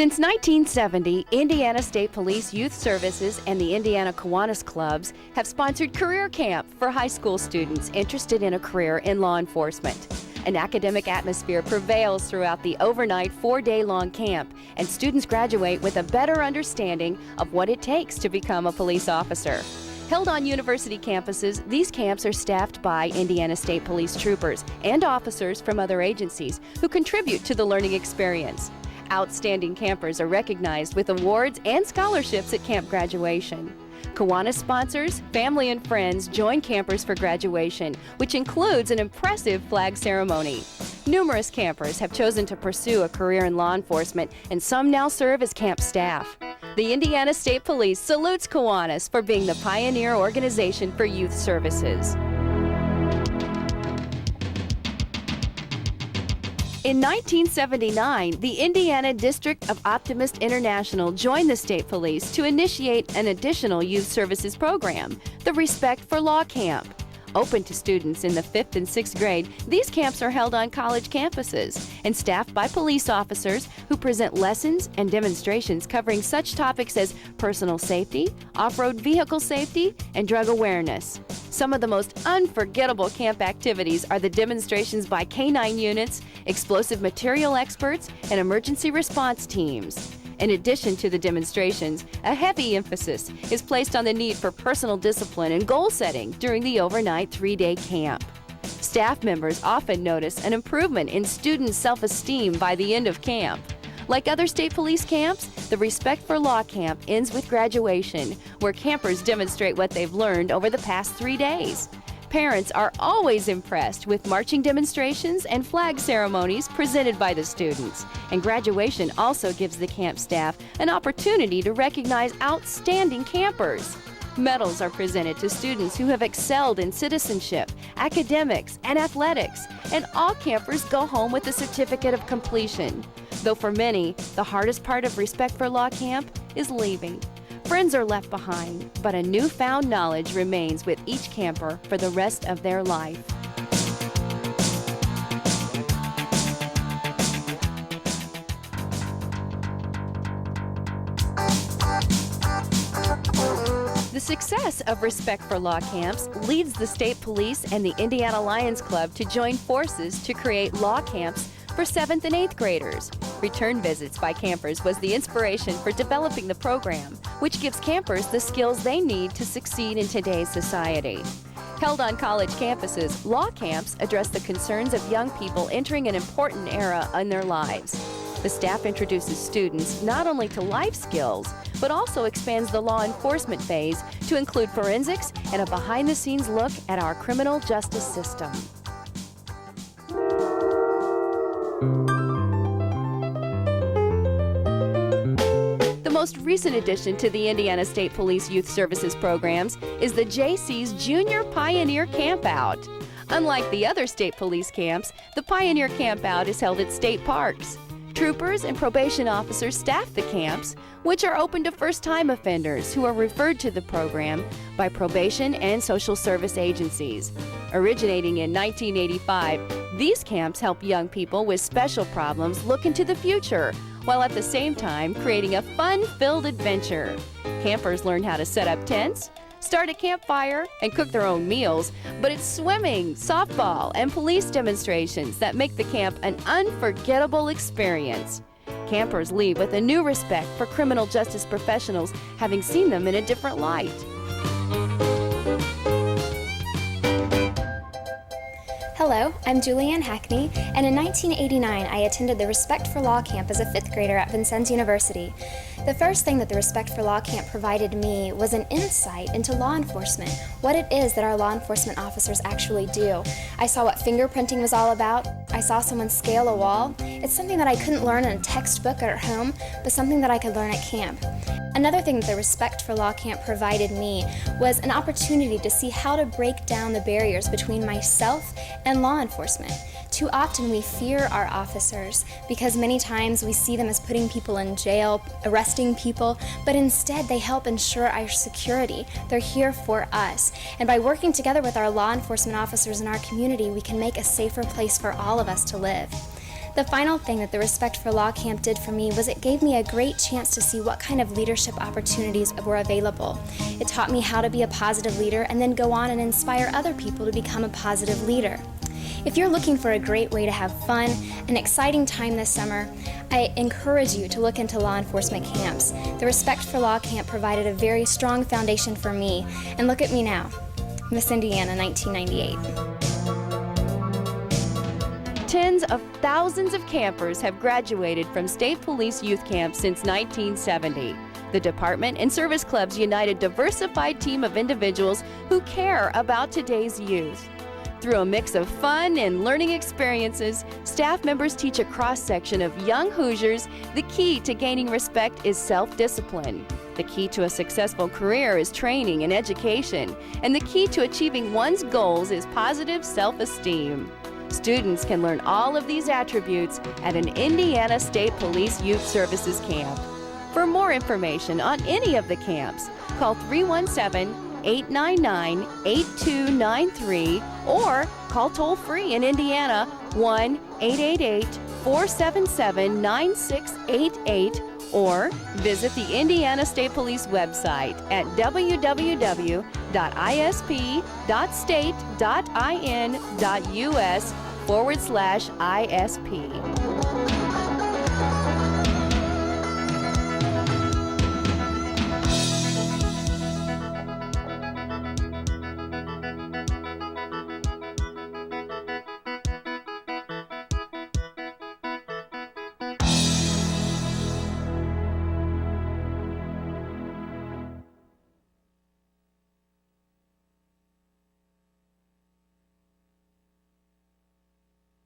Since 1970, Indiana State Police Youth Services and the Indiana Kiwanis Clubs have sponsored Career Camp for high school students interested in a career in law enforcement. An academic atmosphere prevails throughout the overnight 4-day-long camp, and students graduate with a better understanding of what it takes to become a police officer. Held on university campuses, these camps are staffed by Indiana State Police troopers and officers from other agencies who contribute to the learning experience. Outstanding campers are recognized with awards and scholarships at camp graduation. Kiwanis sponsors, family and friends join campers for graduation, which includes an impressive flag ceremony. Numerous campers have chosen to pursue a career in law enforcement, and some now serve as camp staff. The Indiana State Police salutes Kiwanis for being the pioneer organization for youth services. In 1979, the Indiana District of Optimist International joined the state police to initiate an additional youth services program, the Respect for Law Camp. Open to students in the 5th and 6th grade, these camps are held on college campuses and staffed by police officers who present lessons and demonstrations covering such topics as personal safety, off-road vehicle safety, and drug awareness. Some of the most unforgettable camp activities are the demonstrations by K-9 units, explosive material experts, and emergency response teams. In addition to the demonstrations, a heavy emphasis is placed on the need for personal discipline and goal setting during the overnight 3-day camp. Staff members often notice an improvement in students' self-esteem by the end of camp. Like other state police camps, the Respect for Law Camp ends with graduation, where campers demonstrate what they've learned over the past 3 days. Parents are always impressed with marching demonstrations and flag ceremonies presented by the students. And graduation also gives the camp staff an opportunity to recognize outstanding campers. Medals are presented to students who have excelled in citizenship, academics, and athletics, and all campers go home with a certificate of completion. Though for many, the hardest part of Respect for Law Camp is leaving. Friends are left behind, but a newfound knowledge remains with each camper for the rest of their life. The success of Respect for Law camps leads the state police and the Indiana Lions Club to join forces to create law camps for 7th and 8th graders. Return visits by campers was the inspiration for developing the program, which gives campers the skills they need to succeed in today's society. Held on college campuses, law camps address the concerns of young people entering an important era in their lives. The staff introduces students not only to life skills, but also expands the law enforcement phase to include forensics and a behind-the-scenes look at our criminal justice system. The most recent addition to the Indiana State Police Youth Services programs is the JC's Junior Pioneer Campout. Unlike the other state police camps, the Pioneer Campout is held at state parks. Troopers and probation officers staff the camps, which are open to first-time offenders who are referred to the program by probation and social service agencies. Originating in 1985, these camps help young people with special problems look into the future, while at the same time creating a fun-filled adventure. Campers learn how to set up tents, start a campfire, and cook their own meals, but it's swimming, softball, and police demonstrations that make the camp an unforgettable experience. Campers leave with a new respect for criminal justice professionals, having seen them in a different light. Hello, I'm Julianne Hackney, and in 1989 I attended the Respect for Law camp as a 5th grader at Vincennes University. The first thing that the Respect for Law camp provided me was an insight into law enforcement, what it is that our law enforcement officers actually do. I saw what fingerprinting was all about. I saw someone scale a wall. It's something that I couldn't learn in a textbook or at home, but something that I could learn at camp. Another thing that the Respect for Law camp provided me was an opportunity to see how to break down the barriers between myself and law enforcement. Too often we fear our officers because many times we see them as putting people in jail, arresting people, but instead they help ensure our security. They're here for us. And by working together with our law enforcement officers in our community, we can make a safer place for all of us to live. The final thing that the Respect for Law Camp did for me was it gave me a great chance to see what kind of leadership opportunities were available. It taught me how to be a positive leader and then go on and inspire other people to become a positive leader. If you're looking for a great way to have fun, an exciting time this summer, I encourage you to look into law enforcement camps. The Respect for Law Camp provided a very strong foundation for me, and look at me now, Miss Indiana 1998. Tens of thousands of campers have graduated from State Police Youth Camp since 1970. The department and service clubs unite a diversified team of individuals who care about today's youth. Through a mix of fun and learning experiences, staff members teach a cross-section of young Hoosiers the key to gaining respect is self-discipline. The key to a successful career is training and education, and the key to achieving one's goals is positive self-esteem. Students can learn all of these attributes at an Indiana State Police Youth Services camp. For more information on any of the camps, call 317-899-8293 or call toll-free in Indiana 1-888-477-9688 or visit the Indiana State Police website at www.isp.state.in.us/ISP.